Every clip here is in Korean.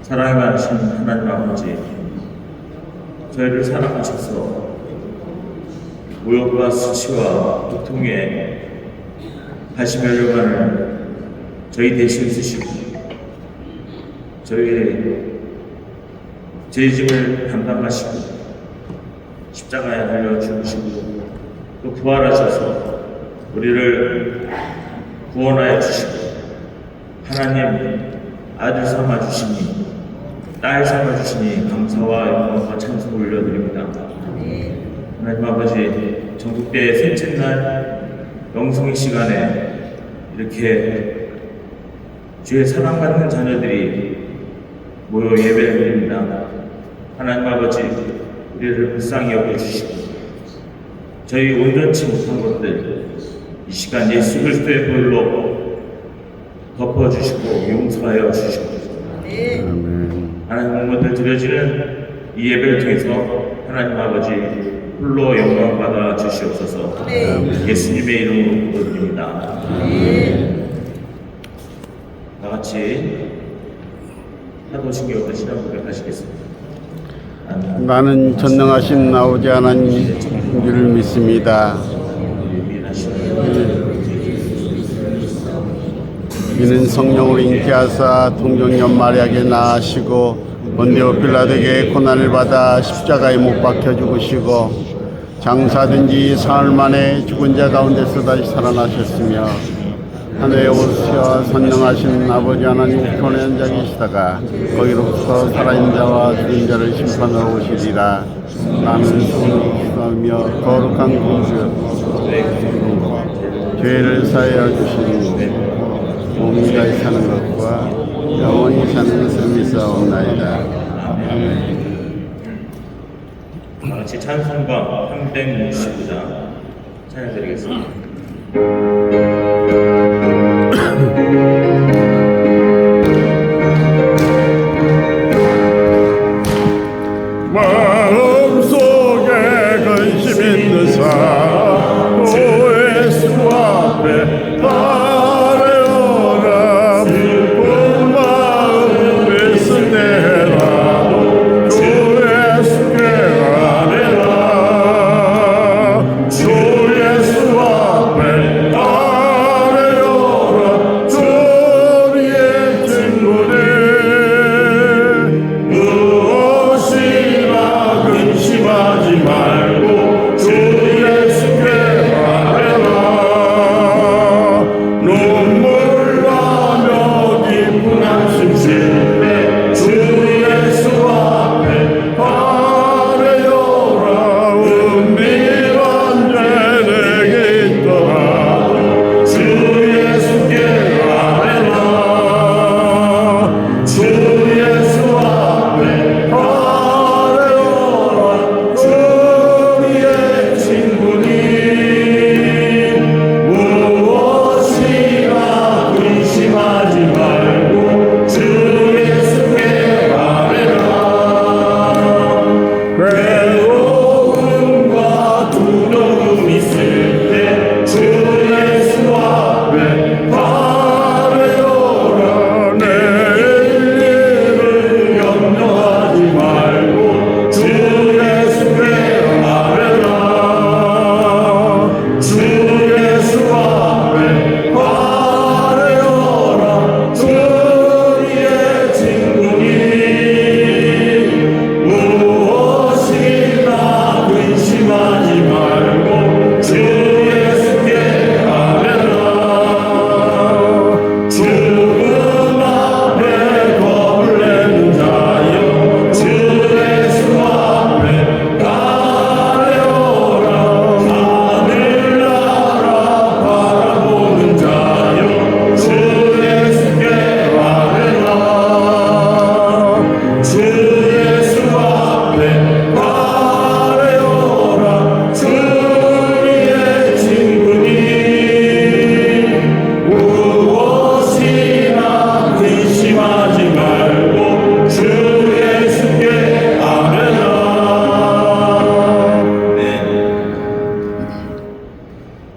사랑이 많으신 하나님 아버지, 저희를 사랑하셔서 모욕과 수치와 고통에 80여년간을 저희 대신 쓰시고 저희의 죄짐을 담당하시고 십자가에 달려 죽으시고 또 부활하셔서 우리를 구원하여 주시고 하나님 아들 삼아 주시니 딸 삼아 주시니 감사와 영광과 찬송을 올려드립니다. 하나님 아버지, 전국대 셋째 날 영성의 시간에 이렇게 주의 사랑받는 자녀들이 모여 예배를 드립니다. 하나님 아버지, 우리를 불쌍히 여겨주시고 저희 온전치 못한 것들 이 시간 예수 그리스도의 보혈로 덮어주시고 용서하여 주시고 하나님 공무들 드려지는 이 예배를 통해서 하나님 아버지 홀로 영광 받아 주시옵소서. 예수님의 이름으로 기도드립니다. 다 같이 사도신경부터 신앙 고백하시겠습니다. 나는 전능하신 아버지 하나님 줄 믿습니다. 이는 성령으로 잉태하사 동정녀 마리아에게 낳으시고 본디오 빌라도에게 고난을 받아 십자가에 못 박혀 죽으시고 장사된 지 사흘 만에 죽은 자 가운데서 다시 살아나셨으며 하늘에 오시어 선능하신 아버지 하나님 우편에 앉아 계시다가 거기로부터 살아있는 자와 죽은 자를 심판하러 오시리라. 나는 성령이며 거룩한 공주 죄를 사하여 주시니 몸이 다시 사는 것과 영원히 사는 것을 믿사옵나이다. 다 같이 찬송가 369장 찬양드리겠습니다. 마음속에 근심 있는 사 주의 수 앞에 아뢰어라. 슬픈 마음 애쓴 내라 주의 수께 아뢰라. 주의 수 앞에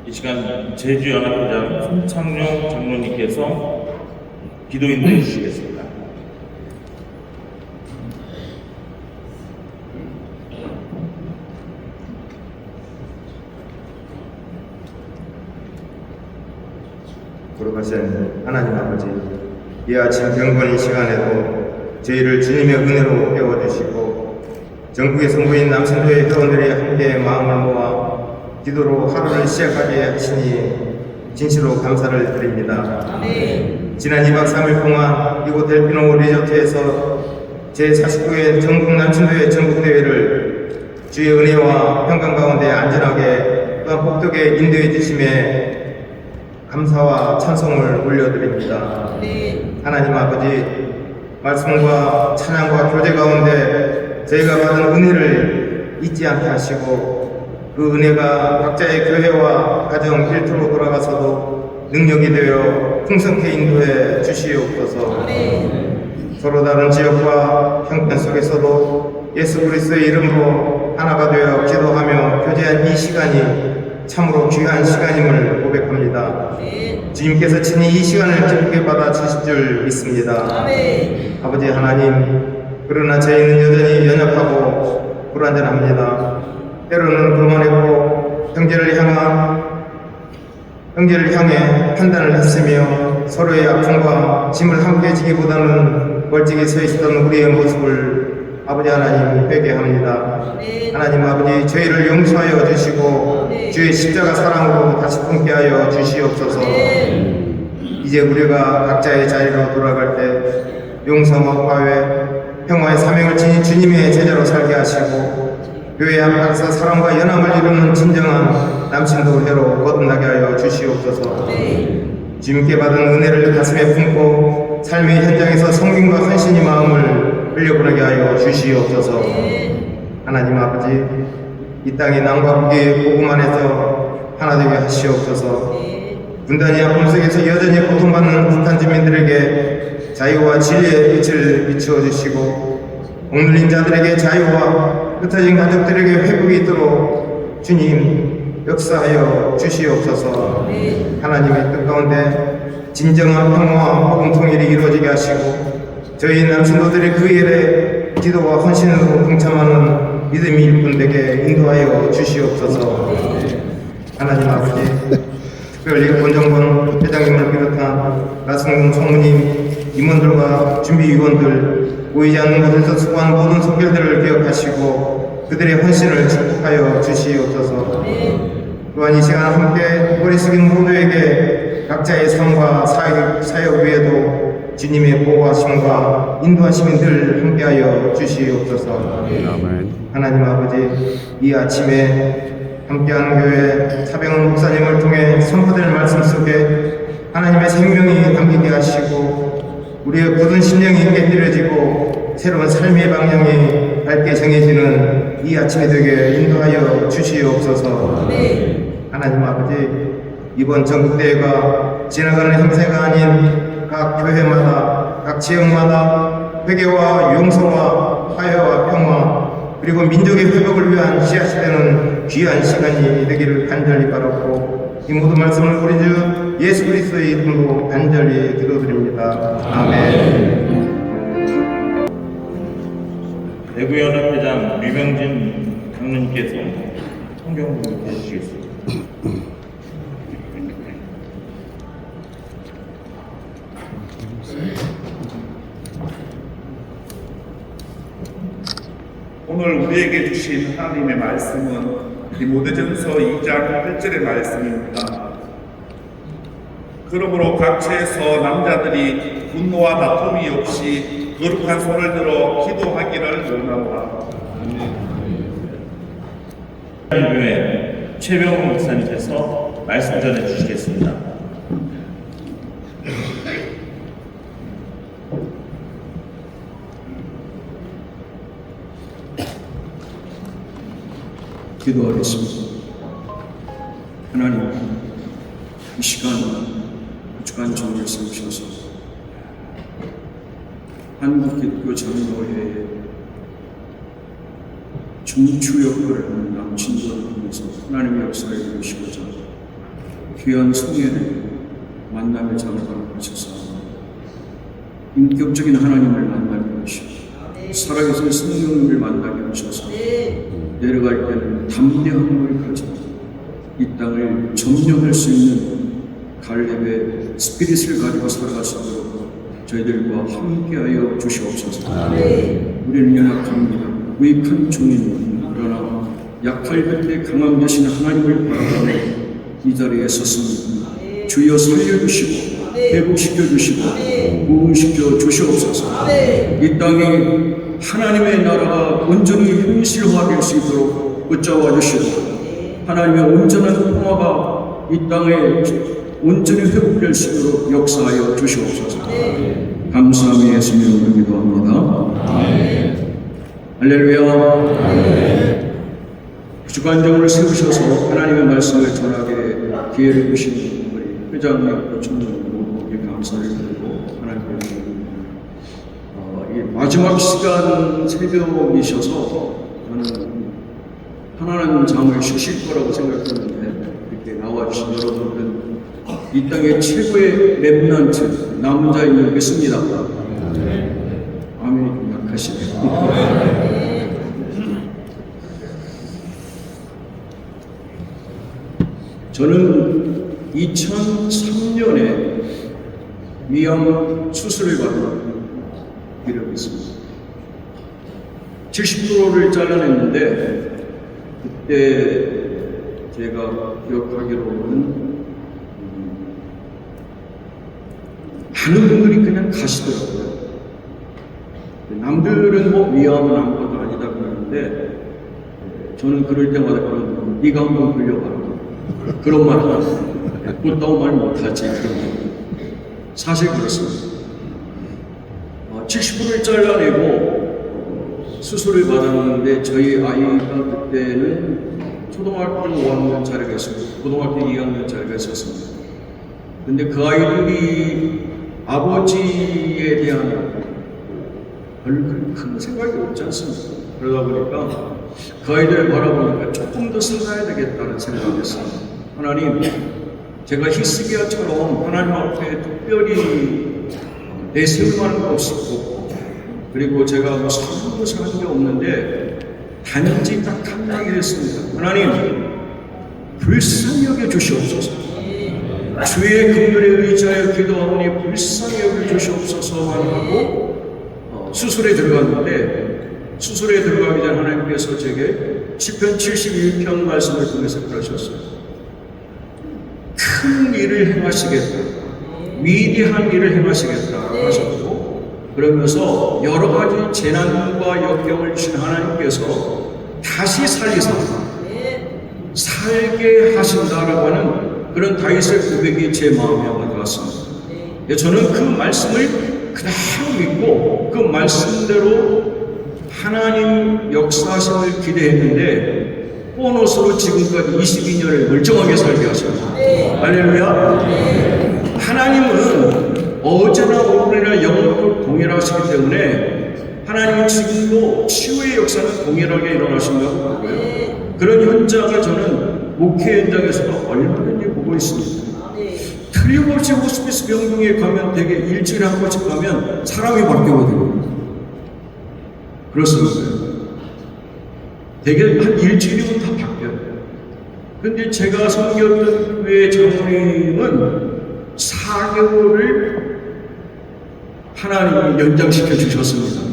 이 시간 제주연합회장 손창룡 장로님께서 기도 인도해 주시겠습니다. 거룩하신 하나님 아버지, 이 아침 경건의 시간에도 저희를 주님의 은혜로 깨워주시고 전국에서 모인 남신도의 회원들이 함께 마음을 모아 기도로 하루를 시작하게 하시니 진실로 감사를 드립니다. 지난 2박 3일 동안 이곳 델피노 리조트에서 제49회 전국 남신도의 전국대회를 주의 은혜와 평강 가운데 안전하게 또한 복덕에 인도해 주심에 감사와 찬송을 올려드립니다. 하나님 아버지, 말씀과 찬양과 교제 가운데 저희가 받은 은혜를 잊지 않게 하시고 그 은혜가 각자의 교회와 가정 일터로 돌아가서도 능력이 되어 풍성케 인도해 주시옵소서. 서로 다른 지역과 형편 속에서도 예수 그리스도의 이름으로 하나가 되어 기도하며 교제한 이 시간이 참으로 귀한 시간임을 고백합니다. 주님께서 친히 이 시간을 기쁘게 받아 주실 줄 믿습니다. 아버지 하나님, 그러나 저희는 여전히 연약하고 불완전합니다. 때로는 교만했고 형제를 향해 판단을 했으며 서로의 아픔과 짐을 함께 지기보다는 멀찍이 서 있었던 우리의 모습을 아버지 하나님 회개합니다. 하나님 아버지, 저희를 용서하여 주시고 주의 십자가 사랑으로 다시 품게 하여 주시옵소서. 이제 우리가 각자의 자리로 돌아갈 때 용서와 화해, 평화의 사명을 지닌 주님의 제자로 살게 하시고 교회 안팎에서 사랑과 연합을 이루는 진정한 남신도 회로 거듭나게 하여 주시옵소서. 주님께 받은 은혜를 가슴에 품고 삶의 현장에서 성김과 헌신의 마음을 흘려보내게 하여 주시옵소서. 하나님 아버지, 이 땅의 남과 북의 복음 안에서 하나 되게 하시옵소서. 분단의 아픔 속에서 여전히 고통받는 북한 주민들에게 자유와 진리의 빛을 비추어 주시고 억눌린 자들에게 자유와 흩어진 가족들에게 회복이 있도록 주님 역사하여 주시옵소서. 하나님의 뜻 가운데 진정한 평화와 복음 통일이 이루어지게 하시고 저희 남신도들이 그 일에 기도와 헌신으로 동참하는 믿음이 일꾼되게 인도하여 주시옵소서. 하나님 아버지, 특별히 권정권 회장님을 비롯한 나승동 총무님, 임원들과 준비위원들, 보이지 않는 곳에서 수고한 모든 선결들을 기억하시고 그들의 헌신을 축복하여 주시옵소서. 또한 이 시간 함께 머리 숙인 모두에게 각자의 삶과 사역 위에도 주님의 보호하심과 인도하심이 늘 함께하여 주시옵소서. 아멘. 하나님 아버지, 이 아침에 함께하는 교회 차병원 목사님을 통해 선포될 말씀 속에 하나님의 생명이 담기게 하시고 우리의 굳은 심령이 깨뜨려지고 새로운 삶의 방향이 밝게 정해지는 이 아침이 되게 인도하여 주시옵소서. 하나님 아버지, 이번 전국대회가 지나가는 행세가 아닌 각 교회마다, 각 지역마다 회개와 용서와 화해와 평화 그리고 민족의 회복을 위한 씨앗이 되는 귀한 시간이 되기를 간절히 바라고 이 모든 말씀을 우리 주 예수 그리스도의 이름으로 간절히 기도드립니다. 아멘. 대구연합회장 류명진 장로님께서 성경 공독해 주시겠습니다. 오늘 우리에게 주신 하나님의 말씀은 디모데전서 2장 8절의 말씀입니다. 그러므로 각처에서 남자들이 분노와 다툼이 없이 거룩한 손을 들어 기도하기를 원하노라. 교회 최병호 목사님께서 말씀 전해 주시겠습니다. 기도하겠습니다. 하나님, 이 시간 부족한 좋은 말씀 주셔서 한국기독교 장로회의 중추 역할을 하는 남친들을 통해서 하나님의 역사를 이루시고자 귀한 성의 만남의 장을 허락하셔서 인격적인 하나님을 만나게 하시고 살아계신 성령님을 만나게 하셔서 내려갈 때는 담대함을 가지고 이 땅을 점령할 수 있는 갈렙의 스피릿을 가지고 살아갈 수 있도록 저희들과 함께하여 주시옵소서. 우리는 연약합니다. 무익한 종입니다. 그러나 약할 때 강함 되신 하나님을 바라보며 이 자리에 섰습니다. 주여 살려주시고 회복시켜 주시고 구원시켜 주시옵소서. 이 땅에 하나님의 나라가 온전히 현실화될 수 있도록 붙잡아 주시고 하나님의 온전한 평화가 이 땅에 온전히 회복될 수 있도록 역사하여 주시옵소서. 감사함이 예수님을 기도합니다. 할렐루야. 주관적으로 세우셔서 하나님의 말씀을 전하게 기회를 주신 우리 회장님, 총무님 모두에게 감사를 드리고 하나님께 이 마지막 시간 새벽이셔서 저는 편안한 잠을 쉬실 거라고 생각했는데 이렇게 나와주신 여러분들은 이 땅의 최고의 렘넌트 남은 자인 줄 믿습니다. 아멘이 좀 약하시네요. 저는 2003년에 위암 수술을 받은 이력이 있습니다. 70%를 잘라냈는데 그때 제가 기억하기로는 많은 분들이 그냥 가시더라고요. 남들은 뭐 위암은 아무것도 아니다 그러는데 저는 그럴 때마다 그런 네가 한번 걸려봐라 그런 말 하나 꽃다운 말 못하지 사실 그렇습니다. 70%를 잘라내고 수술을 받았는데 저희 아이가 그때는 초등학교 5학년짜리가 있었고 고등학교 2학년짜리가 있었습니다. 근데 그 아이들이 아버지에 대한 별로 큰 생각이 없지 않습니다. 그러다 보니까 그 아이들을 바라보니까 조금 더 살아야 되겠다는 생각을 했습니다. 하나님, 제가 히스기야처럼 하나님 앞에 특별히 내세울 만한 거 없었고 그리고 제가 뭐 사는 것을 한 게 없는데 단지 딱 한마디 했습니다. 하나님, 불쌍히 여겨 주시옵소서. 주의 긍휼에 의지하여 기도하오니 불쌍히 여겨 주시옵소서만 하고 수술에 들어갔는데 수술에 들어가기 전 하나님께서 제게 시편 71편 말씀을 통해서 그러셨어요. 큰 일을 행하시겠다. 위대한 일을 행하시겠다 하셨고 그러면서 여러 가지 재난과 역경을 주신 하나님께서 다시 살리사 살게 하신다라고 하는 그런 다윗의 고백이 제 마음에 와닿았습니다. 저는 그 말씀을 그대로 믿고 그 말씀대로 하나님 역사하심을 기대했는데 보너스로 지금까지 22년을 멀쩡하게 살게 하십니다. 할렐루야. 하나님은 어제나 오늘이나 영원토록 동일하시기 때문에 하나님은 지금도 치유의 역사는 동일하게 일어나신다고 보고요. 그런 현장을 저는 목회 현장에서도 얼마든지 보고 있습니다. 틀림없이 호스피스 병동에 가면 되게 일주일에 한 번씩 가면 사람이 바뀌거든요. 그렇습니다. 되게 한 일주일이면 다 바뀌어요. 근데 제가 섬겼던 교회 장로님은 4개월을 하나님이 연장시켜 주셨습니다.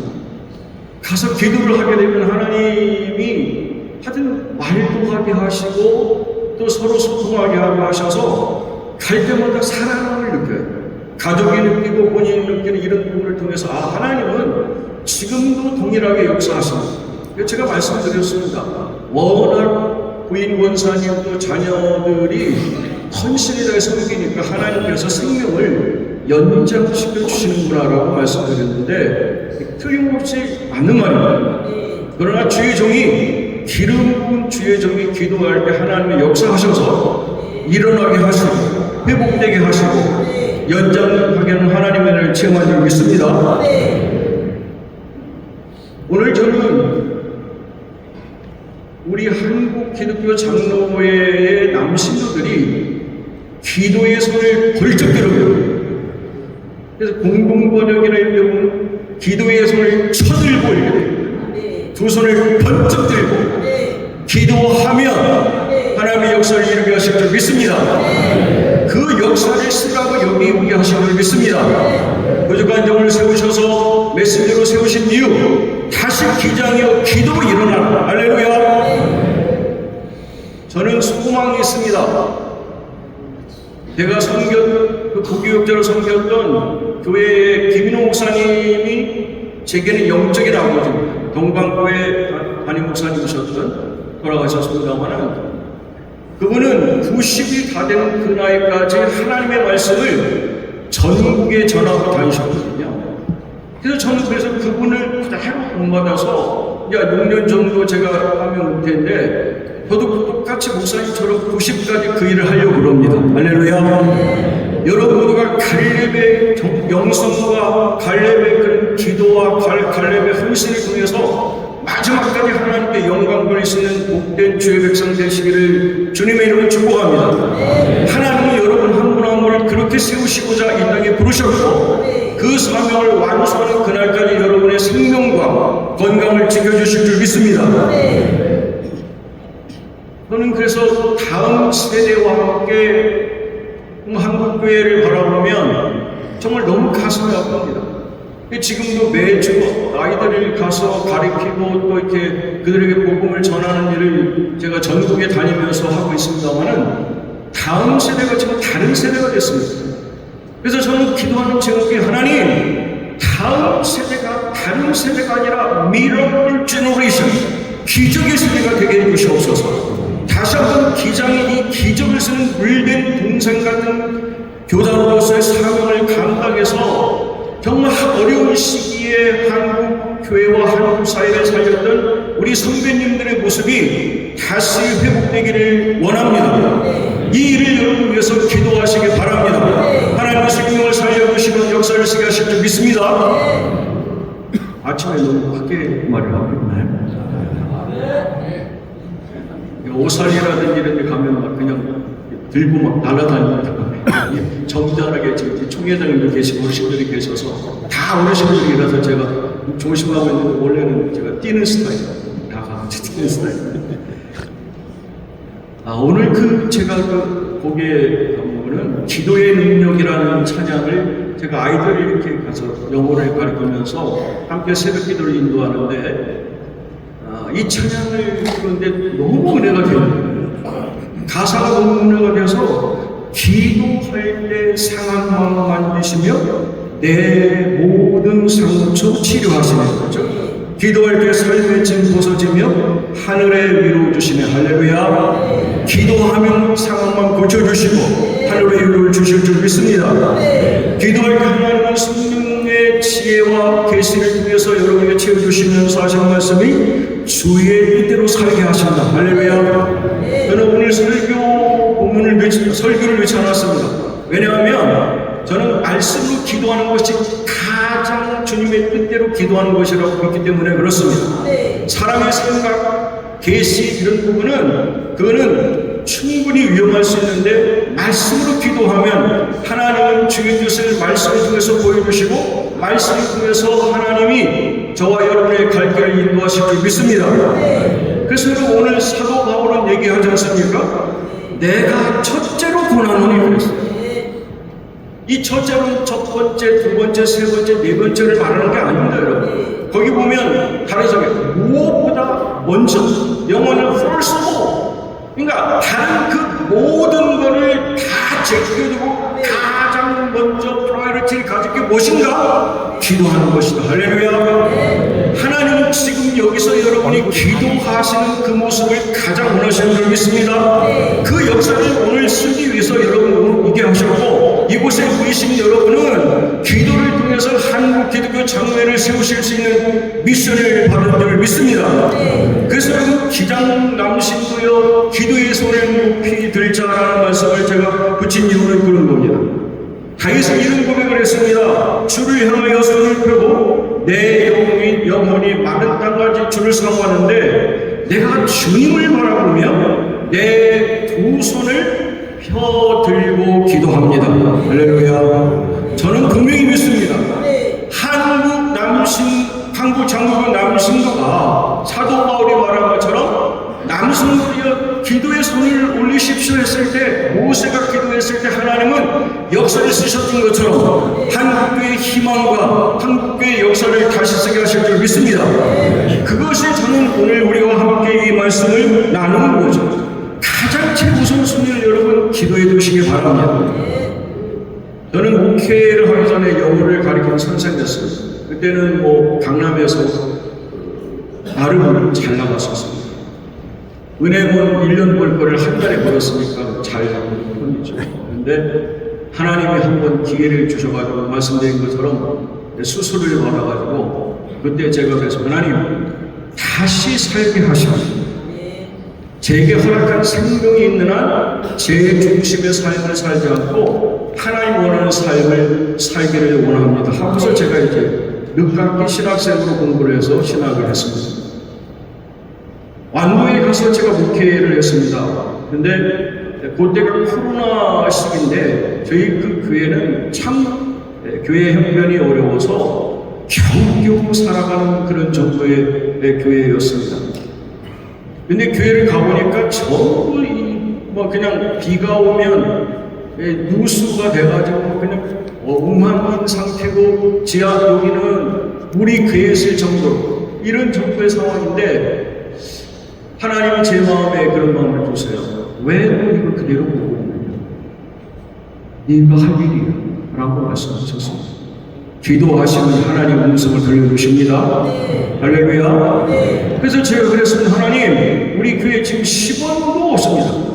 가서 기도를 하게 되면 하나님이 하여튼 말도 하게 하시고 또 서로 소통하게 하게 하셔서 갈 때마다 사랑을 느껴요. 가족이 느끼고 본인이 느끼는 이런 부분을 통해서 하나님은 지금도 동일하게 역사하십니다. 제가 말씀드렸습니다. 워낙 부인 원사님 또 자녀들이 헌신이 다해 섬기니까 하나님께서 생명을 연장시켜 주시는구나라고 말씀드렸는데 틀림없이 맞는 말입니다. 그러나 주의 종이 기름 부은 주의 종이 기도할 때 하나님의 역사하셔서 일어나게 하시고 회복되게 하시고 연장하게 하는 하나님의 은혜를 체험한 줄 믿습니다. 오늘 저는 우리 한국 기독교 장로회의 남신도들이 기도의 손을 벌쩍 들어요. 그래서 공동번역이나 이렇게 보면 기도의 손을 쳐들고 이렇게 돼요. 두 손을 번쩍 들고 기도하면 하나님의 역사를 이루게 하실 줄 믿습니다. 그 역사를 쓰라고 여기 오게 하신 줄 믿습니다. 부족한 점을 세우셔서 메신저로 세우신 이유, 다시 기장이여 기도 일어나라. 할렐루야. 저는 소망이 있습니다. 내가 그 부교육자로 섬겼던 교회의 김인호 목사님이 제게는 영적인 아버지입니다. 동방교회 담임 목사님이셨던, 돌아가셨습니다마는 그분은 90이 다 되는 그 나이까지 하나님의 말씀을 전국에 전하고 다니셨거든요. 그래서 저는 그분을 그대로 본받아서 6년 정도 제가 하면 은퇴인데 저도 똑같이 목사님처럼 90까지 그 일을 하려고 그럽니다. 할렐루야. 여러분 모두가 갈렙의 영성과 갈렙의 그런 기도와 갈렙의 헌신을 통해서 마지막까지 하나님께 영광 돌릴 수 있는 복된 주의 백성 되시기를 주님의 이름으로 축복합니다. 하나님은 여러분 한 분 한 분을 그렇게 세우시고자 이 땅에 부르셨고 그 사명을 완수하는 그날까지 여러분의 생명과 건강을 지켜주실 줄 믿습니다. 저는 그래서 다음 세대와 함께 한국교회를 바라보면 정말 너무 가슴이 아픕니다. 지금도 매주 아이들을 가서 가르치고 또 이렇게 그들에게 복음을 전하는 일을 제가 전국에 다니면서 하고 있습니다만은 다음 세대가 지금 다른 세대가 됐습니다. 그래서 저는 기도하는 제목이 하나님, 다음 세대가 다른 세대가 아니라 미러클 제너레이션, 기적의 세대가 되게 해주시옵소서. 다시 한번 기장이 이 기적을 쓰는 물된 동생 같은 교단으로서의 사명을 감당해서 정말 어려운 시기에 한국 교회와 한국 사회를 살렸던 우리 선배님들의 모습이 다시 회복되기를 원합니다. 이 일을 여러분 위해서 기도하시기 바랍니다. 하나님의 생명을 살려주시는 역사를 쓰게 하실 줄 믿습니다. 아침에 너무 크게 말을 하고 있나요? 오살이라든지 이런 데 가면 막 그냥 들고 막 날아다닙니다. 점잖하게 지금 총회장님도 계시고 어르신들이 계셔서 다 어르신들이라서 제가 조심하고 있는데 원래는 제가 뛰는 스타일이에요. 다 같이 뛰는 스타일. 오늘 제가 곡에 보면은 기도의 능력이라는 찬양을 제가 아이들이 이렇게 가서 영어를 가르치면서 함께 새벽 기도를 인도하는데 이 찬양을 부르는데 너무 은혜가 돼요. 가사가 너무 은혜가 돼서 기도할 때 상한 마음 만드시며 내 모든 상처 치료하시는 거죠. 기도할 때 삶의 짐 벗어지며 하늘의 위로 주시네. 할렐루야. 기도하면 상한 마음 고쳐주시고 하늘의 위로를 주실 줄 믿습니다. 기도할 때 하나님은 성령의 지혜와 계시를 통해서 여러분에게 채워주시면서 하신 말씀이 주의 뜻대로 살게 하신다. 할렐루야. 저는 오늘 설교를 넣지 않았습니다. 왜냐하면 저는 말씀으로 기도하는 것이 가장 주님의 뜻대로 기도하는 것이라고 믿기 때문에 그렇습니다. 사람의 생각, 계시 이런 부분은 그거는 충분히 위험할 수 있는데 말씀으로 기도하면 하나님은 주의 뜻을 말씀을 통해서 보여주시고 말씀을 통해서 하나님이 저와 여러분의 갈 길을 인도하실 줄 믿습니다. 그래서 오늘 사도 바울은 얘기하지 않습니까? 내가 첫째로 권하노니 그랬어요. 이 첫째는 첫 번째, 두 번째, 세 번째, 네 번째를 말하는 게 아닙니다, 여러분. 거기 보면 다른 성에 무엇보다 먼저 영어는 first of all. 그러니까 다른 그 모든 것을 다 제껴두고 가장 먼저 프라이어리티를 가질 게 무엇인가? 기도하는 것이다. 할렐루야. 하나님은 지금 여기서 여러분이 기도하시는 그 모습을 가장 원하시는 줄 믿습니다. 그 역사를 오늘 쓰기 위해서 여러분 오게 하셨고 이곳에 모이신 여러분은 기도를 통해서 한국 기독교 장로회를 세우실 수 있는 미션을 받은 줄 믿습니다. 그래서 여러분 기장 남신도여 기도의 손을 높이 들자라는 말씀을 제가 붙인 이유는 그런 겁니다. 다윗은 이런 고백을 했습니다. 주를 향하여 손을 펴고 내 영혼이 마른 땅까지 주를 사모하는데 내가 주님을 바라보며 내 두 손을 펴 들고 기도합니다. 할렐루야. 저는 분명히 믿습니다. 한국 장로교 남신도가 사도 바울이 말한 것처럼 남성들이여 기도의 손을 올리십시오 했을 때, 모세가 기도했을 때 하나님은 역사를 쓰셨던 것처럼 한국교의 희망과 한국교의 역사를 다시 쓰게 하실 줄 믿습니다. 그것이 저는 오늘 우리와 함께 이 말씀을 나누는 거죠. 가장 최우선순위를 여러분 기도해 두시기 바랍니다. 저는 목회를 하기 전에 영어를 가르치는 선생이었어요. 그때는 뭐 강남에서 나름 잘 나갔었습니다. 은행은 1년 벌 거를 한 달에 벌었으니까 잘 나가는 편이죠. 그런데 하나님이 한번 기회를 주셔가지고 말씀드린 것처럼 수술을 받아가지고 그때 제가 그래서 하나님 다시 살게 하시고 제게 허락한 생명이 있는 한 제 중심의 삶을 살지 않고 하나님 원하는 삶을 살기를 원합니다 하고서 제가 이제 늦깎이 신학생으로 공부를 해서 신학을 했습니다. 완도에 가서 제가 목회를 했습니다. 근데 그때가 코로나 시기인데 저희 그 교회는 참 교회 형편이 어려워서 겨우겨우 살아가는 그런 정도의 교회였습니다. 근데 교회를 가보니까 전부 뭐 그냥 비가 오면 누수가 돼가지고 그냥 엉망인 상태고 지하 여기는 물이 괴했을 정도로 이런 정도의 상황인데 하나님이 제 마음에 그런 마음을 주세요. 왜 너 이걸 그대로 보고 있느냐? 네가 할 일이야 라고 말씀하셨습니다. 기도하시면 하나님 음성을 들려주십니다. 할렐루야. 그래서 제가 그랬습니다. 하나님, 우리 교회 지금 10원도 없습니다.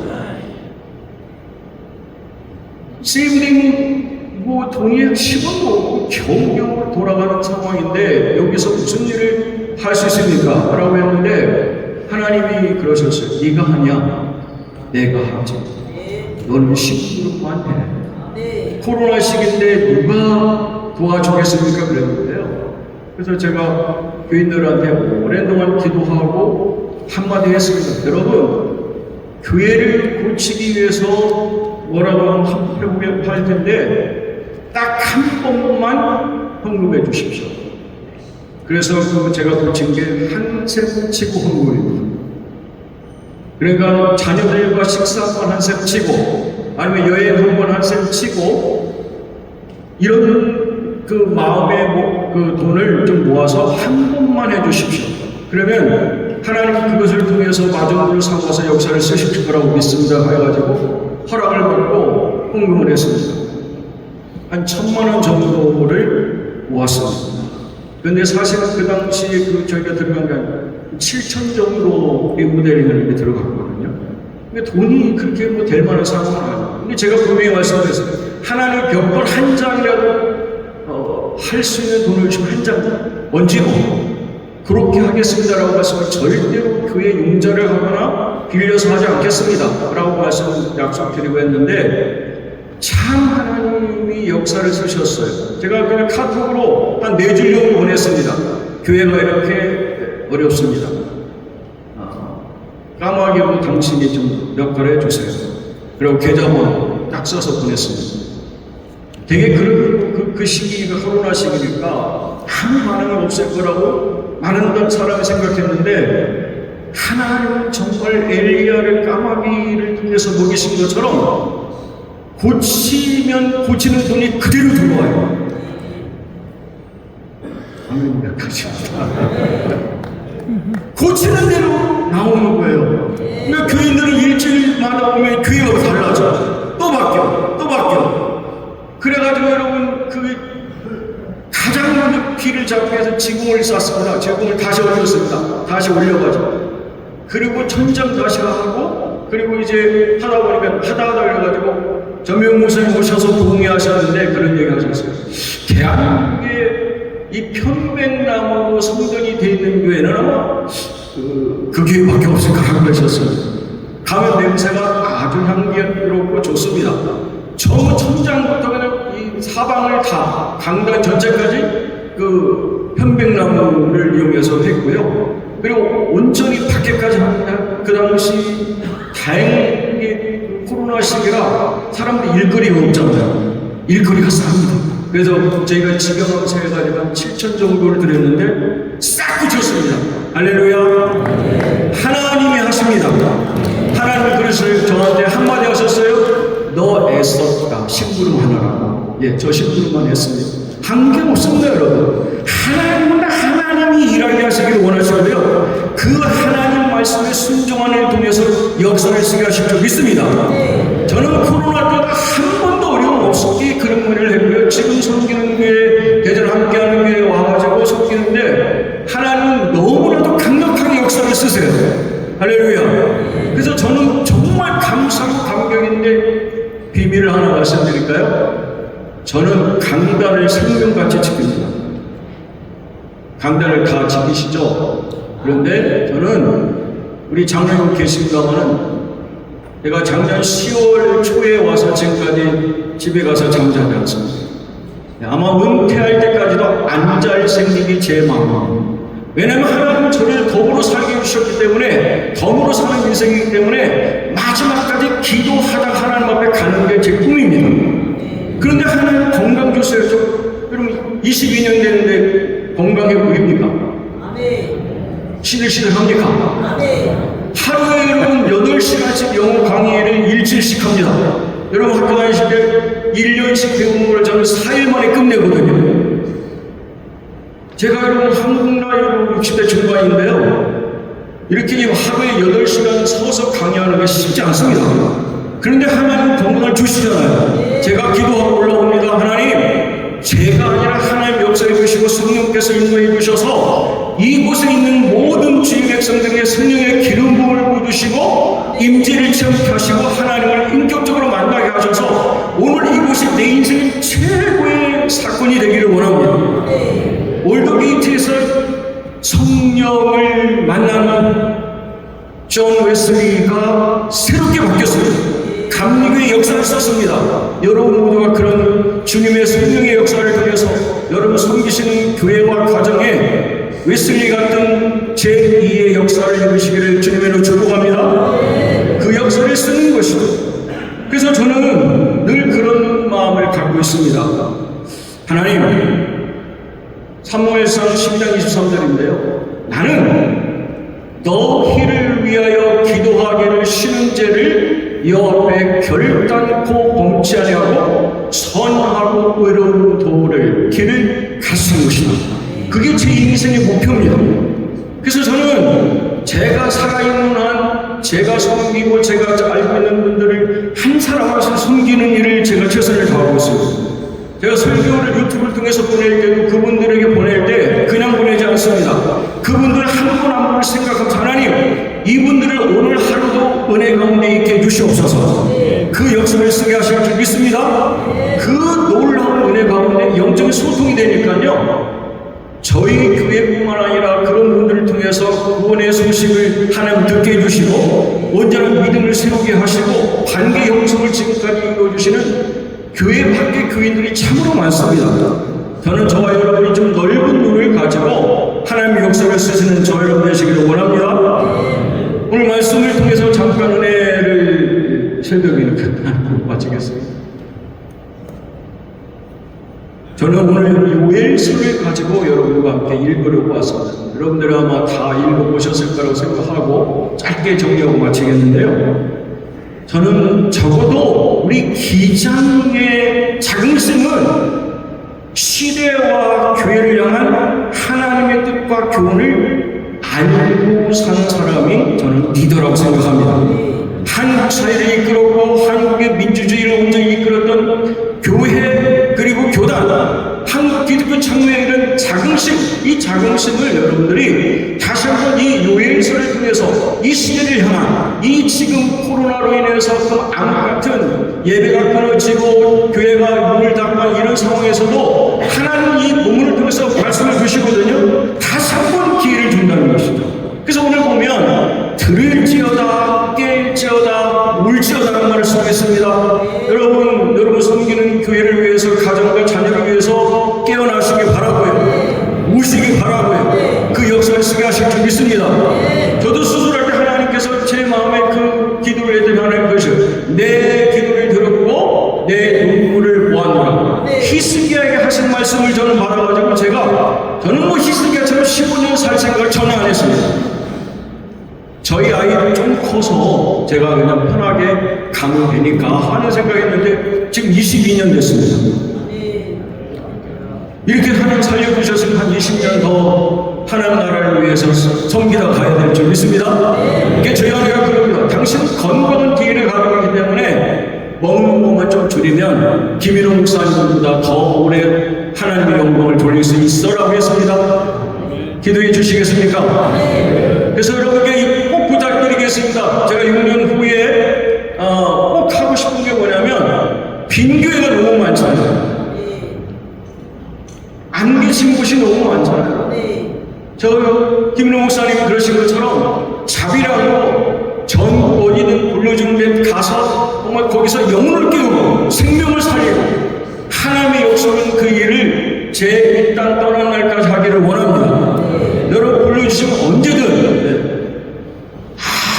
세이브링 뭐 돈이 10원도 없고 겨우겨우 돌아가는 상황인데 여기서 무슨 일을 할 수 있습니까? 라고 했는데 하나님이 그러셨어요. 네가 하냐? 내가 하지. 너는 시키기로만 해. 코로나 시기인데 누가 도와주겠습니까? 그랬는데요. 그래서 제가 교인들한테 오랜동안 기도하고 한마디 했습니다. 여러분, 교회를 고치기 위해서 뭐라고 할 텐데 딱 한 번만 헌금해 주십시오. 그래서 제가 고친 게 한 셈 치고 헌금입니다. 그러니까 자녀들과 식사 한 번 한 셈 치고 아니면 여행 한 번 한 셈 치고 이런 그 마음의 그 돈을 좀 모아서 한 번만 해 주십시오. 그러면 하나님 그것을 통해서 마중물을 삼아서 역사를 쓰실 거라고 믿습니다. 해가지고 허락을 받고 헌금을 했습니다. 한 1,000만 원 정도를 모았습니다. 근데 사실은 그 당시에 저희가 들어간 게 7천 정도 모델링 하는데 들어갔거든요. 근데 돈이 그렇게 뭐 될 만한 상황은 아니에요. 근데 제가 분명히 말씀드렸어요. 하나님 벽돌 한 장이라도 할 수 있는 돈을 지금 한 장 얹고 그렇게 하겠습니다라고 말씀을 절대로 교회 융자를 하거나 빌려서 하지 않겠습니다 라고 말씀 약속드리고 했는데 참 하나님이 역사를 쓰셨어요. 제가 그냥 카톡으로 한 4줄 정도 보냈습니다. 교회가 이렇게 어렵습니다. 까마귀로 당신이 좀 역할을 해주세요. 그리고 계좌번호 딱 써서 보냈습니다. 되게 그 시기가 코로나 시기니까 아무 반응이 없을 거라고 많은 사람이 생각했는데 하나님은 정말 엘리야를 까마귀를 통해서 먹이신 것처럼 고치면 고치는 돈이 그대로 들어와요. 아멘. 고치는 대로 나오는 거예요. 그러니까 교인들은 일주일마다 오면 교회가 달라져. 또 바뀌어. 그래가지고 여러분 가장 먼저 귀를 잡기 위해서 지붕을 쌌습니다. 지붕을 다시 올렸습니다. 다시 올려가지고 그리고 천장 다시 하고 그리고 이제 하다 보니까 하다 그래가지고 전명 목사님 오셔서 동의하셨는데 그런 얘기 하셨어요. 대한민국에 이 편백나무로 성전이 돼 있는 교회는 아마 그 교회밖에 없을 거라고 하셨어요. 가면 냄새가 아주 향기롭고 좋습니다. 저 천장부터 그냥 이 사방을 다 강단 전체까지 그 편백나무를 이용해서 했고요. 그리고 온전히 밖에까지 합니다. 그 당시 다행히 코로나 시기라 사람들이 일거리가 없잖아요. 일거리가 쌉니다. 그래서 저희가 지병원서 해가지고 한 7천 정도를 드렸는데 싹 붙였습니다. 할렐루야. 하나님이 하십니다. 하나님 그래서 저한테 한마디 하셨어요. 너 애썼다. 심부름 하나라고. 예, 저 심부름만 했습니다. 한 게 없습니다, 여러분. 하나님이 일하게 하시기를 원하시고요. 그 하나님 말씀에 순종하는 일 통해서 역사를 쓰게 하실 줄 믿습니다. 저는 코로나 때도 한 번도 어려움 없이 그런 문의를 했고요. 지금 섬기는 교회, 대전 함께하는 교회에 와가지고 섬기는데 하나님은 너무나도 강력하게 역사를 쓰세요. 할렐루야. 그래서 저는 정말 감사하고 감격인데 비밀을 하나 말씀드릴까요? 저는 강단을 생명같이 지킵니다. 강단을 다 지키시죠? 그런데 저는 우리 장로님 계신가마는 내가 작년 10월 초에 와서 지금까지 집에 가서 잠자지 않습니다. 아마 은퇴할 때까지도 안 잘 생각이 제 마음입니다. 왜냐하면 하나님은 저를 덤으로 살게 해주셨기 때문에, 덤으로 사는 인생이기 때문에 마지막까지 기도하다 하나님 앞에 가는 게 제 꿈입니다. 그런데 하나님 건강 주세요. 여러분 22년 됐는데 건강해 보입니까? 시들시들합니까? 하루에 여러분 8시간씩 영어 강의를 일주일씩 합니다. 여러분 학교 다니실 때 1년씩 배우는 걸 저는 4일 만에 끝내거든요. 제가 여러분 한국 나이로 60대 중반인데요. 이렇게 하루에 8시간 서서 강의하는 게 쉽지 않습니다. 그런데 하나님 건강을 주시잖아요. 제가 기도하고 올라옵니다. 하나님, 제가 아니라 하나님 역사해 주시고 성령께서 인도해 주셔서 이곳에 있는 모든 주의 백성들에게 성령의 기름 부음을 부으시고 임재를 체험케 하시고 하나님을 인격적으로 만나게 하셔서 오늘 이곳이 내 인생의 최고의 사건이 되기를 원합니다. 올더게이트에서 성령을 만나는 존 웨슬리가 새롭게 바뀌었습니다. 감리교의 역사를 썼습니다. 여러분 모두가 그런 주님의 성령의 역사를 통해서 여러분 섬기시는 교회와 가정에 웨슬리 같은 제2의 역사를 이루시기를 주님으로 축복합니다. 그 역사를 쓰는 것이죠. 그래서 저는 늘 그런 마음을 갖고 있습니다. 하나님, 사무엘상 12장 23절인데요. 나는 너희를 위하여 기도하기를 쉬는 죄를 여호와 앞에 결단코 범치 아니하고 선하고 의로운 도를 길을 가시는 것이다. 그게 제 인생의 목표입니다. 그래서 저는 제가 살아있는 한 제가 섬기고 제가 알고 있는 분들을 한 사람으로서 섬기는 일을 제가 최선을 다하고 있습니다. 제가 설교를 유튜브를 통해서 보낼 때도 그분들에게 보낼 때 그냥 보내지 않습니다. 그분들 한 분 한 분을 생각하면서 하나님, 이분들을 오늘 하루도 은혜 가운데 있게 해주시옵소서. 그 역사를 쓰게 하실 줄 믿습니다. 그 놀라운 은혜 가운데 영적인 소통이 되니까요, 저희 교회뿐만 아니라 그런 분들을 통해서 구원의 소식을 하나님 듣게 해주시고 언제나 믿음을 세우게 하시고 관계 형성을 지금까지 이루어주시는 교회 밖의 교인들이 참으로 많습니다. 저는 저와 여러분이 좀 넓은 눈을 가지고 하나님의 역사를 쓰시는 저 여러분 되시기를 원합니다. 오늘 말씀을 통해서 잠깐 은혜를 설명을 이렇게 마치겠습니다. 저는 오늘 요엘서를 가지고 여러분과 함께 읽으려고 왔습니다. 여러분들 아마 다 읽어보셨을 거라고 생각하고 짧게 정리하고 마치겠는데요. 저는 적어도 우리 기장의 자긍심은 시대와 교회를 향한 하나님의 뜻과 교훈을 알고 산 사람이 저는 리더라고 생각합니다. 한국 사회를 이끌었고 한국의 민주주의를 온전히 이끌었던 교회 그리고 교단, 한국 기독교 장로의 이런 자긍심, 이 자긍심을 여러분들이 다시 한번 이 요엘서를 통해서 이 시대를 향한 이 지금 코로나로 인해서 그 암 같은 예배가 끊어지고 교회가 문을 닫고 이런 상황에서도 하나님 이 본문을 통해서 말씀을 주시거든요. 다시 한번 기회를 준다는 것이죠. 그래서 오늘 보면 들을지어다 깰지어다 울지어다라는 말을 쓰고 있습니다. 여러분 섬기는 교회를 위해서 가정과 자녀를 위해서 깨어나시기 바라고요. 우시기 바라고요. 그 역사를 쓰게 하실 줄 믿습니다. 저도 수술할 때 하나님께서 제 마음에 그 기도를 해드리는 하나님 것이요. 내 말씀을 저는 받아가지고 저는 뭐 히스기야처럼 15년 살 생각을 전혀 안 했습니다. 저희 아이는 좀 커서 제가 그냥 편하게 가면 되니까 하는 생각했는데 지금 22년 됐습니다. 이렇게 하나님 살려주셨으면 한 20년 더 하나님 나라를 위해서 섬기다 가야 될 줄 믿습니다. 이게 저희 아내가 그럽니다. 당신 건강한 뒤를 가져가기 때문에 먹는 것만 좀 줄이면 김일호 목사님보다 더 오래 하나님의 영광을 돌릴 수 있어라고 했습니다. 기도해 주시겠습니까? 그래서 여러분께 꼭 부탁드리겠습니다. 제가 6년 후에 꼭 하고 싶은 게 뭐냐면 빈교회가 너무 많잖아요. 안 계신 곳이 너무 많잖아요. 저 김일호 목사님이 그러신 것처럼 자비라고 전권이든 불러주는 데 가서 정말 거기서 영혼을 깨우고 생명을 살리고 하나님의 역사는 그 일을 제 이 땅 떠난 날까지 하기를 원합니다. 여러분 불러주시면 언제든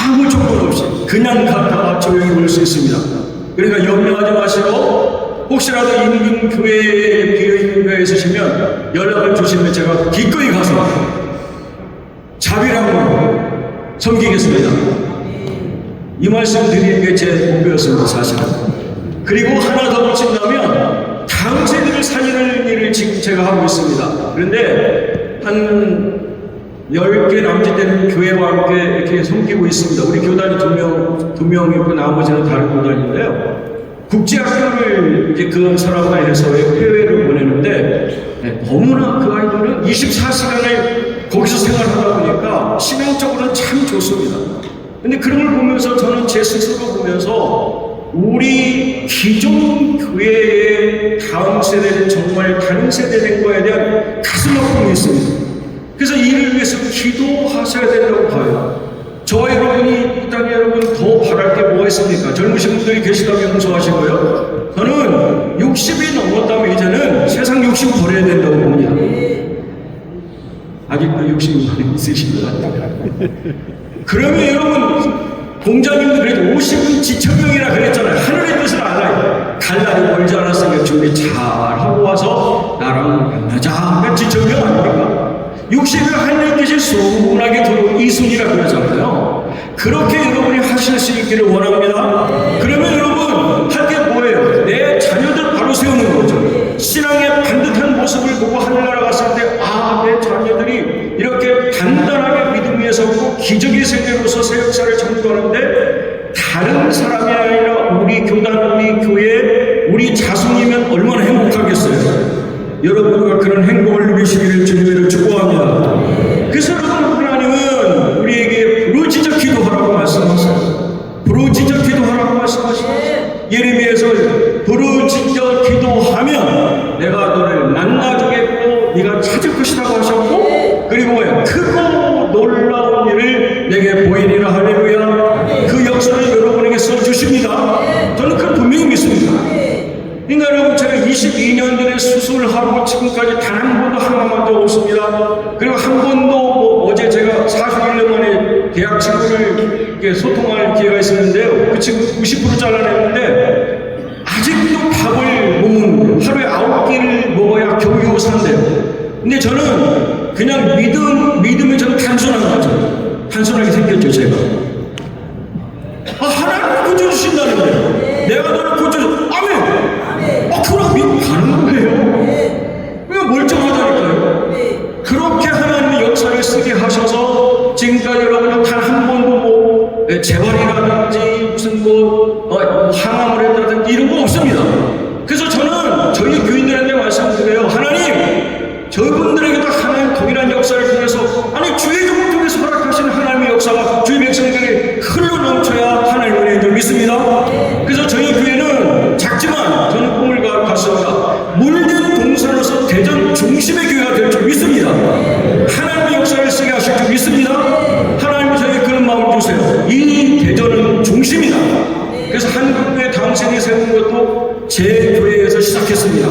아무 조건 없이 그냥 갔다가 조용히 올 수 있습니다. 그러니까 염려하지 마시고 혹시라도 인근 교회에 비어있는 교회에 있으시면 연락을 주시면 제가 기꺼이 가서 자비라고 섬기겠습니다. 이 말씀 드리는 게 제 목표였습니다, 사실은. 그리고 하나 더 붙인다면 다음 세대를 살리는 일을 지금 제가 하고 있습니다. 그런데 한 10개 남짓되는 교회와 함께 이렇게 섬기고 있습니다. 우리 교단이 두 명 있고 나머지는 다른 교단인데요. 국제학교를 이제 그 사람과 해서 해외를 보내는데 너무나 그 아이들은 24시간을 거기서 생활하다 보니까 신앙적으로는 참 좋습니다. 근데 그런 걸 보면서 저는 제 스스로 보면서 우리 기존 교회의 다음 세대는 정말 다른 세대된 거에 대한 가슴 아픔이 있습니다. 그래서 이를 위해서 기도하셔야 된다고 봐요. 저와 여러분이 이 땅에 여러분 더 바랄 게 뭐가 있습니까? 젊으신 분들이 계시다면 용서하시고요. 저는 60이 넘었다면 이제는 세상 욕심 버려야 된다고 봅니다. 아직도 60이 있으신 것 같아요. 그러면 여러분 공자님도 그래도 50은 지천명이라 그랬잖아요. 하늘의 뜻을 알아요. 갈 날이 멀지 않았으니까 준비 잘 하고 와서 나랑 만나자. 그러니까 지천명 아닙니까? 60을 하늘의 뜻이 순하게 들어온 이순이라 그러잖아요. 그렇게 여러분이 하실 수 있기를 원합니다. 그러면 여러분 할 게 뭐예요? 내 자녀들 바로 세우는 거죠. 신앙의 반듯한 모습을 보고 하늘나라 갔을 때 내 자녀들이 이렇게 단단하게 믿음 위에 서고 기적의 세계로서 새 역사를 창조하는데 다른 사람이 아니라 우리 교단, 우리 교회, 우리 자손이면 얼마나 행복하겠어요. 여러분과 그런 행복을 누리시기를 주님으로 축복합니다. 그래서 여러분 하나님은 우리에게 부르짖어 기도하라고 말씀하세요. 부르짖어 기도하라고 말씀하시고 예레미야에서 부르짖어 기도하면 내가 너를 만나주겠고 네가 찾을 것이라고 하셨고 그리고 크고 놀라운 일을 내게 보이리라. 할렐루야. 그 역사를 여러분에게 써주십니다. 저는 그걸 분명히 믿습니다. 그러니까 여러분 제가 22년 전에 수술하고 지금까지 단 한 번도 항암한 적 없습니다. 그리고 한 번도 어제 제가 41년 만에 대학 친구를 이렇게 소통할 기회가 있었는데요. 그 친구 90% 잘라냈는데 아직도 밥을 못 먹는 거예요. 하루에 9끼를 먹어야 겨우겨우 산대요. 근데 저는 그냥 믿음이 저는 단순한 거죠. 단순하게 생겼죠, 제가. 하나님 고쳐주신다는데 내가 너를 고쳐줘. 아멘. 그럼 믿고 가는 거예요. 왜 멀쩡하다니까요. 그렇게 하나님의 역사를 쓰게 하셔서 지금까지 여러분은 단 한 번도 뭐 재활이라든지 무슨 항암을 했다든지 이런 거 없습니다. 그래서 저는 저희 교인들한테 말씀드려요. 하나님 저분들에게도 하나님 동일한 역사를 통해서 주의 종을 통해서 허락하시는 하나님의 역사가 주의 백성들이 흘러 넘쳐야 하나님의 은혜를 믿습니다. 그래서 저희 교회는 작지만 저는 꿈을 갖습니다. 물든 동산으로서 대전 중심의 교회가 될 줄 믿습니다. 하나님의 역사를 쓰게 하실 줄 믿습니다. 하나님이 저에게 그런 마음을 주세요. 이 대전은 중심이다. 그래서 한국교회 다음 세대 세우는 것도 제 교회에서 시작했습니다.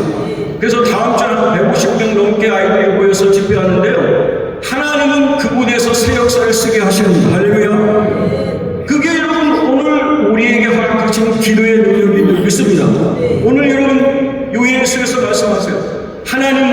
그래서 다음 주에 한 150명 넘게 아이들이 모여서 집회하는데요. 하나님은 그곳에서 새 역사를 쓰게 하십니다. 할렐루야. 그게 여러분 오늘 우리에게 허락하신 기도의 능력인 줄 믿습니다. 오늘 여러분 요한일서에서 말씀하세요. 하나님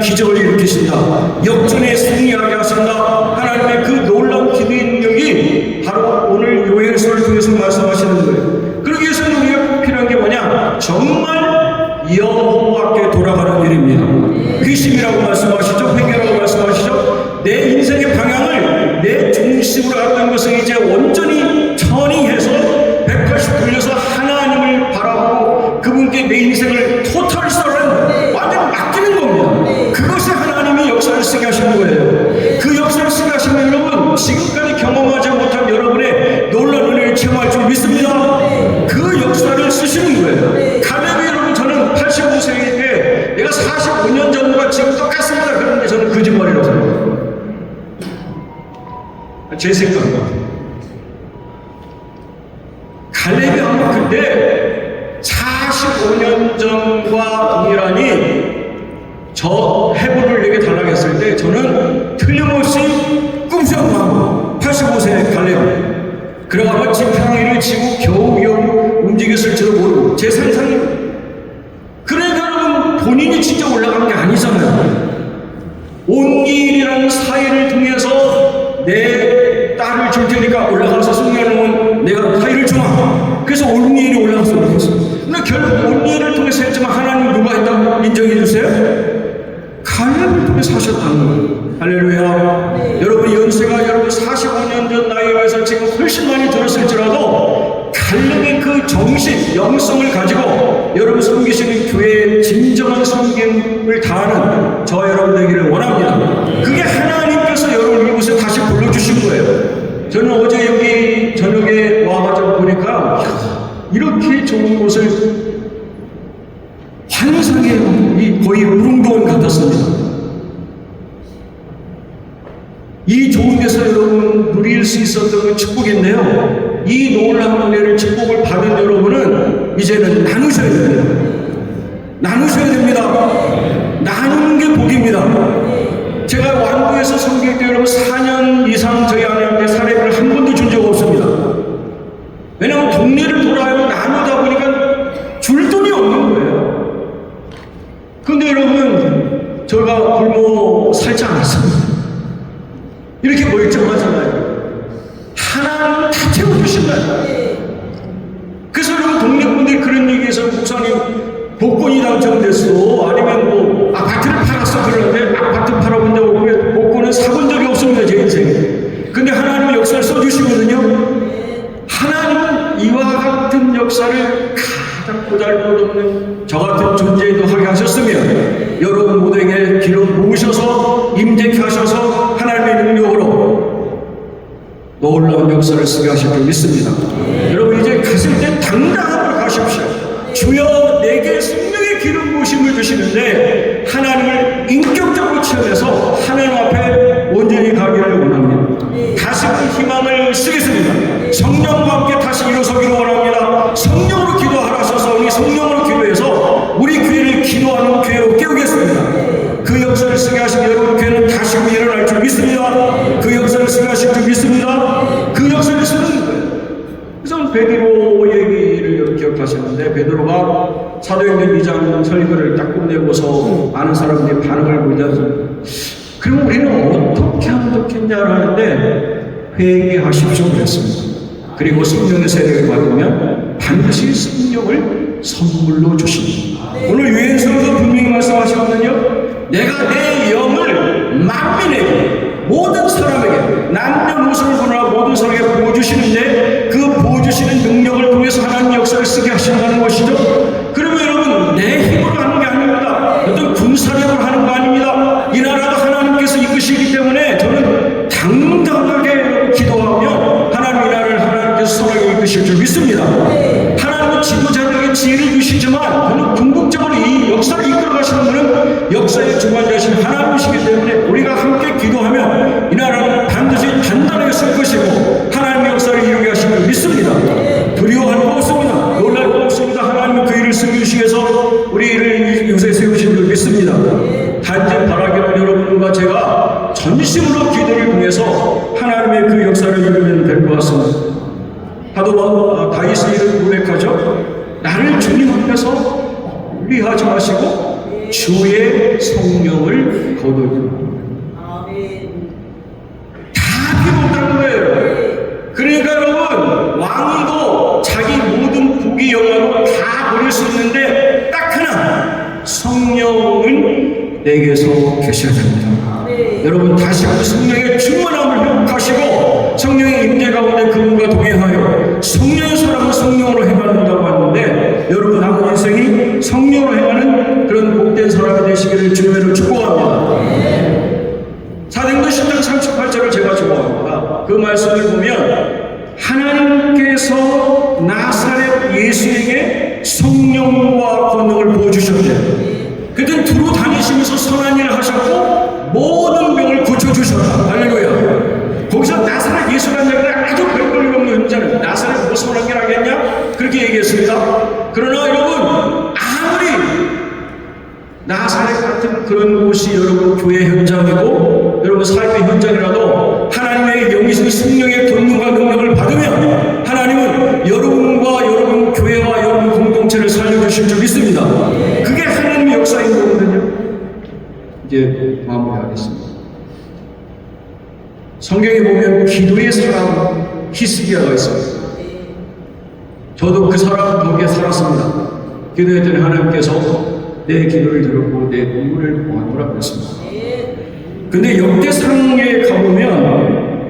기적을 일으키신다. 역전에 승리하게 하신다. 하나님의 그 놀라운 기도의 능력이 바로 오늘 요엘서를 통해서 말씀하시는 거예요. 그러기 위해서는 우리가 꼭 필요한 게 뭐냐? 정말 여호와께 돌아가는 일입니다. 회심이라고 말씀하시죠. 회개라고 말씀하시죠. 내 인생의 방향을 내 중심으로 갖던 것을 이제 온전히 터닝해서 180 돌려서 하나님을 바라보고 그분께 내 인생을 토탈 서렌더 완전 맡기는 겁니다. 그것이 하나님이 역사를 쓰게 하시는 거예요. 그 역사를 쓰게 하시면 여러분 지금까지 경험하지 못한 여러분의 놀라운 은혜를 체험할 줄 믿습니다. 그 역사를 쓰시는 거예요. 갈렙이 여러분 저는 85세일 때 내가 45년 전과 지금 똑같습니다. 그런데 저는 거짓말이라고 생각해요. 제 생각입니다. 갈렙이 아마 그때 45년 전과 동일하니 저 해골을 내게 달라고 했을 때 저는 틀림없이 꿈속만 85세 갈렙 그러고 지팡이를 쥐고 겨우겨우 움직였을지도 모르고 제 상상입니다. 그러니까 여러분 본인이 진짜 올라간 게 아니잖아요. 온기일이라는 사회를 통해서 내 딸을 줄 테니까 올라가서 승리하는 내가 사회를 주마. 그래서 온기일이 올라가서 올라갔어요. 근데 결국 온기일을 통해서 했지만 하나님 누가 했다고 인정해 주세요? 갈렙을 통해서 하셨다는 거예요. 할렐루야. 여러분 연세가 여러분 45년 전 나이에 비해서 지금 훨씬 많이 들었을지라도 갈렙의 그 정신, 영성을 가지고 여러분 섬기시는 교회의 진정한 섬김을 다하는 저 여러분 되기를 원합니다. 그게 하나님께서 여러분 이곳에 다시 불러주신 거예요. 저는 어제 여기 저녁에 와가지고 보니까 이렇게 좋은 곳을 환상의 거의 우릉도원 같았습니다. 이 좋은 데서 여러분 누릴 수 있었던 건 축복인데요. 이 놀라운 은혜를 축복을 받은 여러분은 이제는 나누셔야 됩니다. 나누셔야 됩니다. 나누는 게 복입니다. 제가 완도에서 섬길 때 여러분 4년 이상 저희 아내한테 사례비를 한 번도 준 적 없습니다. 왜냐하면 동네를 돌아요 나누다 보니까 줄 돈이 없는 거예요. 근데 여러분 제가 굶어 살지 않았습니다. 이렇게 멀쩡하잖아요. 하나님은 다 채워주신다. 그래서 여러분 동네 분들이 그런 얘기해서 목사님 복권이 당첨됐어 아니면 뭐 아파트를 팔았어 그러는데 아파트 팔아본 적 없고 복권은 사본 적이 없습니다. 제 인생에. 근데 하나님은 역사를 써주시거든요. 하나님은 이와 같은 역사를 가장 보잘것없는 저 같은 존재도 하게 하셨으면 여러분 모두에게 길을 모으셔서 임재케 하셔서 하나님의 능력으로 놀라운 역사를 쓰게 하실 줄 믿습니다. 여러분 이제 가실 때 당당하게 가십시오. 주여 내게 생명의 기름 부으심을 주시는데 하나님을 인격적으로 체험해서 하나님 앞에 온전히 가기를 원합니다. 다시금 희망을 쓰겠습니다. 성령과 함께 다시 일어서기를 원합니다. 성령으로 기도하라셔서 우리 성령으로 기도해서 우리 교회를 기도하는 교회로 깨우겠습니다. 그 역사를 쓰게 하신 여러분 교회는 다시금 일어날 줄 믿습니다. 그 역사를 쓰게 하실 줄 믿습니다. 그 역사를 쓰는 거예요. 그래서 베드로 얘기를 기억하시는데 베드로가 사도행전 2장 설교를 딱 끝내고서 많은 사람들이 반응을 보이지 그럼 우리는 어떻게 하면 좋겠냐를 하는데 회개하십시오 그랬습니다. 그리고 성령의 세례를 받으면 반드시 성령을 선물로 주십니다. 오늘 유엔서에서 분명히 말씀하셨거든요. 내가 내 영을 만민에게 모든 사람에게 남녀노소를 보느라 모든 사람에게 부어주시는데 그 부어주시는 능력을 통해서 하나님 역사를 쓰게 하신다는 것이죠. 그러면 여러분 내 힘으로 하는 게 아닙니다. 어떤 군사력을 하는 거 아닙니다. 이 나라도 하나님께서 이끄시기 때문에 저는 당당하게 기도하며 하나님 이 나라를 하나님께서 선하게 이끄실 줄 믿습니다. 하나님은 지도자들에게 지혜를 주시지만 저는 궁극적으로 이 역사를 이끌어 가시는 분은 역사의 주관자신 하나님이시기 때문에 우리가 함께 기도하면 이 나라는 반드시 단단하게 쓸 것이고 하나님의 역사를 이루게 하실 줄 믿습니다. 두려워할 거 없습니다. 놀랄 거 없습니다. 하나님은 그 일을 쓰기 위해서 우리를 요새 세우신 줄 믿습니다. 단지 바라기는 여러분과 제가 전심으로 기도를 통해서 하나님의 그 역사를 이루면 될 것 같습니다. 사도 다윗이 이를 고백하죠. 나를 주님 앞에서 위하지 마시고 주의 성령을 거두리라. 다 필요 없다는 거예요. 그러니까 여러분, 왕도 자기 모든 부귀 영화도 다 버릴 수 있는데 딱 하나, 성령은 내게서 계셔야 됩니다. 여러분, 다시 한번 성령의 충만함을 회복하시고 성령의 임재 가운데 그분과 동행하여 성령의 사람은 성령으로 행한다고 하는데, 여러분 남은 인생이 성령으로 행하는 그런 복된 사람이 되시기를 주님으로 축복합니다. 사도행전 10장 38절을 제가 좋아합니다. 그 말씀을 보면 하나님께서 나사렛 예수에게 성령과 권능을 부어주셨대요. 그땐 두루 다니시면서 선한 일을 하셨고 모든 병을 고쳐주셨다. 할렐루야. 거기서 나사렛 예수라는 얘기를 아주 별볼일 없는 은자는 나사렛 뭐 선한 일 하겠냐? 그렇게 얘기했습니다. 그러나 여러분, 아무리 나사렛 같은 그런 곳이 여러분 교회 현장이고 여러분 삶의 현장이라도 하나님의 영이신 성령의 권능과 능력을 받으면 하나님은 여러분과 여러분 교회와 여러분 공동체를 살려주실 줄 믿습니다. 그게 하나님의 역사인 거거든요. 이제 마무리하겠습니다. 성경에 보면 기도의 사람 히스기야가 있습니다. 저도 그 사람 덕에 살았습니다. 기도했더니 하나님께서 내 기도를 들었고 내 눈물을 보았노라 그랬습니다. 근데 역대상에 가보면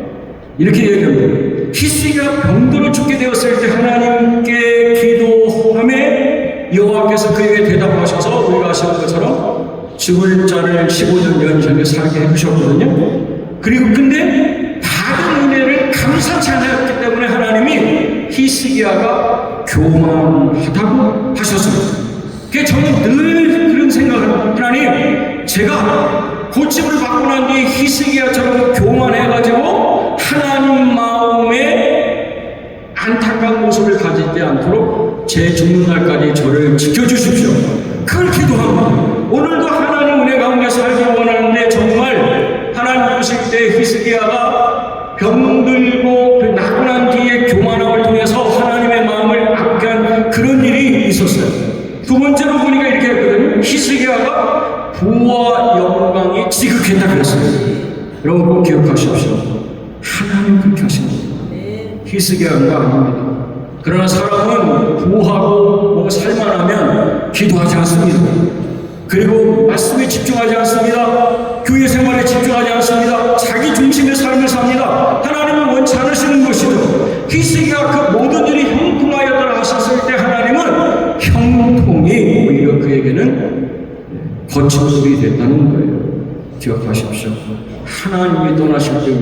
이렇게 얘기합니다. 히스기야가 병들어 죽게 되었을 때 하나님께 기도함에 여호와께서 그에게 대답하셔서 우리가 아시는 것처럼 죽을 자를 15년 연전에 살게 해주셨거든요. 그리고 근데 받은 은혜를 감사치 않았기 때문에 하나님이 히스기야가 교만하다고 하셨습니다. 그래서 저는 늘 그런 생각을 합니다. 하나님, 제가 고침을 받고 난 뒤에 히스기야처럼 교만해가지고 하나님 마음에 안타까운 모습을 가지지 않도록 제 죽는 날까지 저를 지켜주십시오. 그걸 기도합니다. 오늘도 하나님 은혜 가운데 살기 원하는데 정말 하나님 보실 때 히스기야가 병들고 낳고 난 뒤에 교만함을 통해서 하나님의 마음을 아프게 한 그런 일이 있었어요. 두 번째로 보니까 이렇게 했거든요. 히스기야가 부와 영광이 지극했다 그랬어요. 여러분 꼭 기억하십시오. 하나님 그렇게 하십니다. 히스기야가 아닙니다. 그러나 사람은 부하고 뭐 살만하면 기도하지 않습니다. 그리고 말씀에 집중하지 않습니다. 교회 생활에 집중하지 않습니다. 자기 중심의 삶을 삽니다. 하나님은 원치 않으시는 것이죠. 히스기야가 그 모든 일이 형통하였더라 하셨을 때 하나님은 형통이 오히려 그에게는 거친 돌이 됐다는 거예요. 기억하십시오. 하나님이 떠나실 때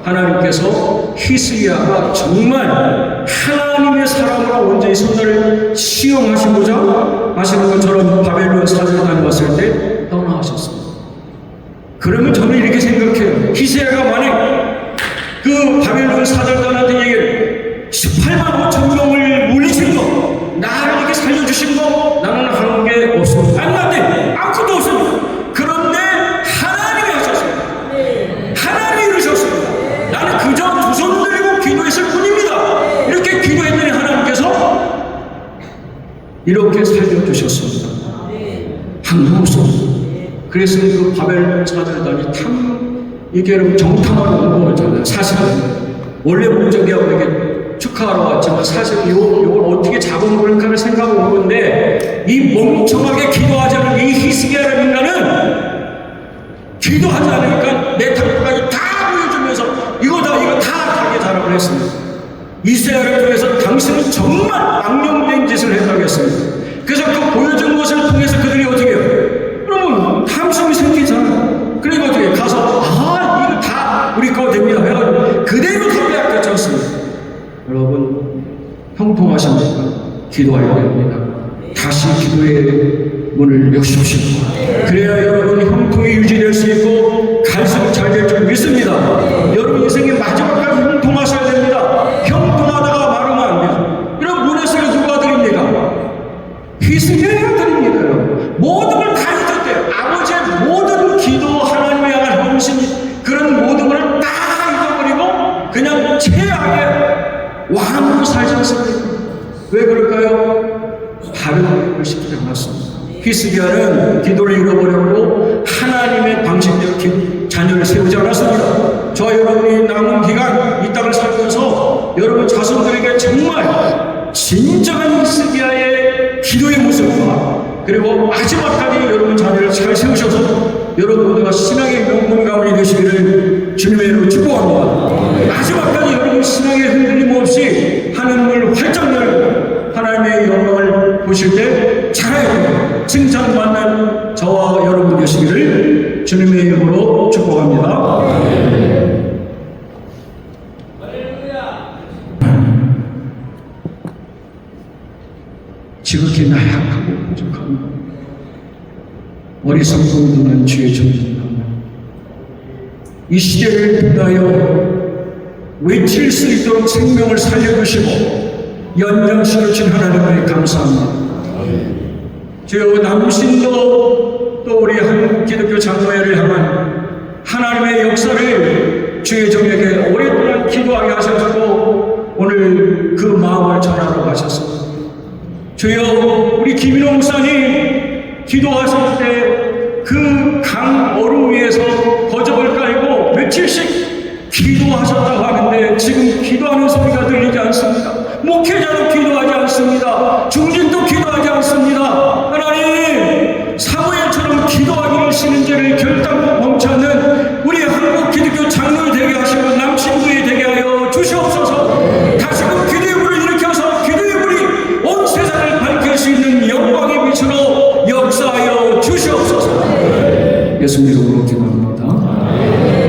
하나님께서 히스기야가 정말 하나님의 사람으로 온전히 선을 시험하시고자 하시는 것처럼 바벨론 사절에 다녀왔을 때 떠나가셨습니다. 그러면 저는 이렇게 생각해요. 히스기야가 만약 그 바벨론 사절단한테 얘기를 18만 5천 명을 물리신 거, 나를 이렇게 살려주신 거, 나는 한 게 없습니다. 아닌데 아무것도 없습니다. 그런데 하나님이 하셨습니다. 하나님이 이루셨습니다. 나는 그저 두 손 들고 기도했을 뿐입니다. 이렇게 기도했더니 하나님께서 이렇게 살려주셨습니다. 한도 없습니다. 그래서 그 바벨론 사절단이 이게 여러분 정탐하러 온 거잖아요. 사실은 원래 목적이하고 이렇게 축하하러 왔지만 사실 이걸 어떻게 잡아먹을까를 생각하고 온 건데 이 멍청하게 기도하지 않은 이 히스기야라는 인간은 기도하지 않으니까 네타까지 다 보여주면서 이거 다 자기 자랑을 했습니다. 이스라엘을 통해서 당신은 정말 망령된 짓을 했다고 했습니다. 그래서 그 보여준 것을 통해서 그들이 어떻게 해요? 여러분 탐심이 생기잖아요. 그리고 어떻게 가서 이거 다 우리 거 됩니다 해가지고 그대로 다 빼앗겼지 않습니까? 여러분 형통하십니까? 기도하셔야 됩니다. 다시 기도의 문을 여십시오. 그래야 여러분 형통이 유지될 수 있고 갈수록 잘 될 줄 믿습니다. 여러분 인생의 마지막까지 형통하셔야 됩니다. 형통하다가 말하면 안 되죠. 여러분 문에서 누가 드립니까? 히스기야가 드립니다. 여러분 모든 걸 다 잊었대요. 아버지의 모든 기도 하나님을 향한 헌신 그런 모든 걸 다 잊어버리고 그냥 최악의 왕으로 살지 않습니까? 왜 그럴까요? 바른 일을 시키지 않았습니다. 히스기야는 기도를 잃어버렸고 하나님의 방식대로 자녀를 세우지 않았습니다. 저와 여러분이 남은 기간 이 땅을 살면서 여러분 자손들에게 정말 진정한 히스기야의 기도의 모습과 그리고 마지막까지 여러분 자녀를 잘 세우셔서 여러분 모두가 신앙의 명문 가문이 되시기를 주님의 이름으로 축복합니다. 마지막까지 여러분 신앙의 흔들림 없이 하늘문을 활짝 열고 하나님의 영광을 보실 때 잘하여 칭찬받는 저와 여러분 되시기를 주님의 이름으로 축복합니다. 지극히 나약하고 부족합니다. 어리석고 드는 주의 종입니다. 이 시대를 위하여 외칠 수 있도록 생명을 살려주시고 연장시켜주신 하나님께 감사합니다. 주여 남신도 또 우리 한국 기독교 장로회를 향한 하나님의 역사를 주의 종에게 오랫동안 기도하게 하셨고 오늘 그 마음을 전하러 가셨습니다. 주여 우리 김인호 목사님 기도하실 때 그 강 얼음 위에서 거적을 깔고 며칠씩 기도하셨다고 하는데 지금 기도하는 소리가 들리지 않습니다. 목회자도 기도하지 않습니다. 중진도 기도하지 않습니다. 하나님 사무엘처럼 기도하기를 쉬는 죄를 결단코 범치 않는 우리 한국 기독교 장로를 되게 하시고 남신부에 되게 하여 주시옵소서. 다시금 기도의 불을 일으켜서 기도의 불이 온 세상을 밝힐 수 있는 영광의 빛으로 역사하여 주시옵소서. 예수님 이름으로 기도합니다.